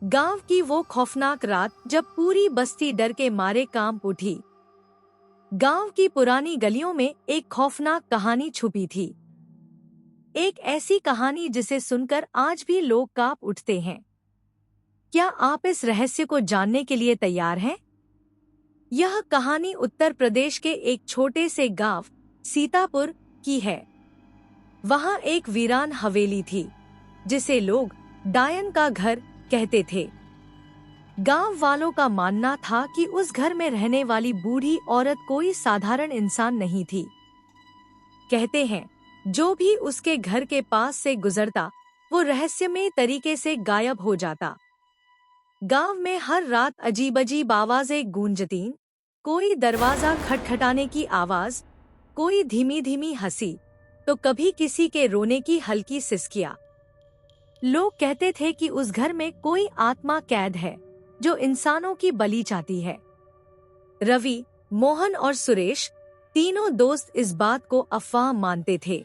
गांव की वो खौफनाक रात जब पूरी बस्ती डर के मारे कांप उठी। गांव की पुरानी गलियों में एक खौफनाक कहानी छुपी थी। एक ऐसी कहानी जिसे सुनकर आज भी लोग कांप उठते हैं। क्या आप इस रहस्य को जानने के लिए तैयार हैं? यह कहानी उत्तर प्रदेश के एक छोटे से गांव सीतापुर की है। वहां एक वीरान हवेली थी जिसे लोग डायन का घर कहते थे। गांव वालों का मानना था कि उस घर में रहने वाली बूढ़ी औरत कोई साधारण इंसान नहीं थी। कहते हैं जो भी उसके घर के पास से गुजरता वो रहस्यमय तरीके से गायब हो जाता। गांव में हर रात अजीब अजीब आवाजें गूंजतीं, कोई दरवाजा खटखटाने की आवाज, कोई धीमी धीमी हंसी, तो कभी किसी के रोने की हल्की सिसकियां। लोग कहते थे कि उस घर में कोई आत्मा कैद है जो इंसानों की बलि चाहती है। रवि, मोहन और सुरेश तीनों दोस्त इस बात को अफवाह मानते थे।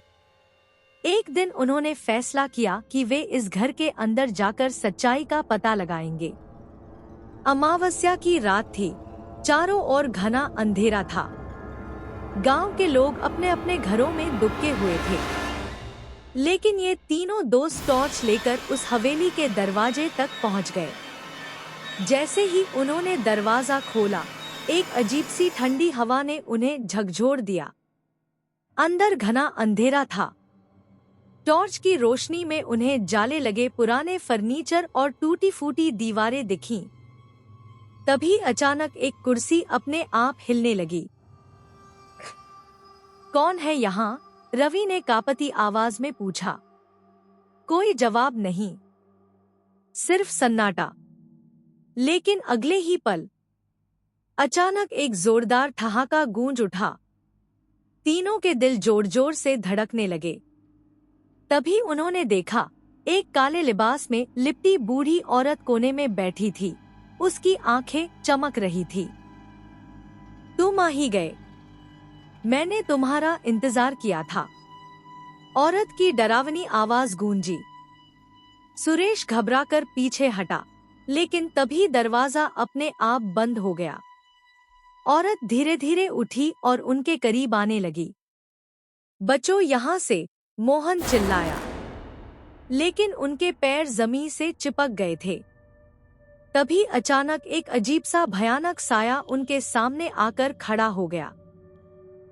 एक दिन उन्होंने फैसला किया कि वे इस घर के अंदर जाकर सच्चाई का पता लगाएंगे। अमावस्या की रात थी, चारों ओर घना अंधेरा था। गांव के लोग अपने अपने घरों में दुबके हुए थे, लेकिन ये तीनों दोस्त टॉर्च लेकर उस हवेली के दरवाजे तक पहुंच गए। जैसे ही उन्होंने दरवाजा खोला, एक अजीब सी ठंडी हवा ने उन्हें झकझोर दिया। अंदर घना अंधेरा था। टॉर्च की रोशनी में उन्हें जाले लगे पुराने फर्नीचर और टूटी फूटी दीवारें दिखीं। तभी अचानक एक कुर्सी अपने आप हिलने लगी। कौन है यहाँ? रवि ने कांपती आवाज में पूछा। कोई जवाब नहीं, सिर्फ सन्नाटा। लेकिन अगले ही पल अचानक एक जोरदार ठहाका गूंज उठा। तीनों के दिल जोर जोर से धड़कने लगे। तभी उन्होंने देखा, एक काले लिबास में लिपटी बूढ़ी औरत कोने में बैठी थी। उसकी आंखें चमक रही थी। तुम आ ही गए, मैंने तुम्हारा इंतजार किया था, औरत की डरावनी आवाज गूंजी। सुरेश घबराकर पीछे हटा, लेकिन तभी दरवाजा अपने आप बंद हो गया। औरत धीरे धीरे उठी और उनके करीब आने लगी। बचो यहाँ से, मोहन चिल्लाया, लेकिन उनके पैर जमीन से चिपक गए थे। तभी अचानक एक अजीब सा भयानक साया उनके सामने आकर खड़ा हो गया।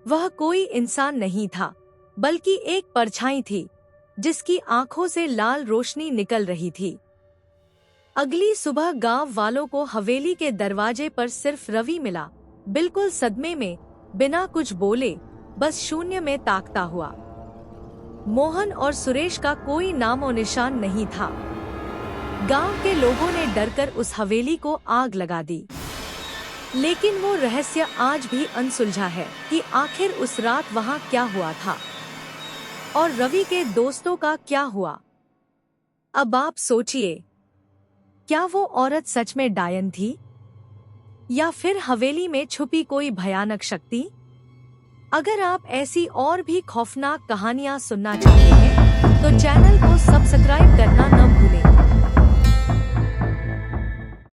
वह कोई इंसान नहीं था, बल्कि एक परछाई थी जिसकी आंखों से लाल रोशनी निकल रही थी। अगली सुबह गांव वालों को हवेली के दरवाजे पर सिर्फ रवि मिला, बिल्कुल सदमे में, बिना कुछ बोले, बस शून्य में ताकता हुआ। मोहन और सुरेश का कोई नामो निशान नहीं था। गांव के लोगों ने डरकर उस हवेली को आग लगा दी। लेकिन वो रहस्य आज भी अनसुलझा है कि आखिर उस रात वहां क्या हुआ था और रवि के दोस्तों का क्या हुआ। अब आप सोचिए, क्या वो औरत सच में डायन थी या फिर हवेली में छुपी कोई भयानक शक्ति? अगर आप ऐसी और भी खौफनाक कहानियां सुनना चाहते हैं तो चैनल को सब्सक्राइब करना न भूलें।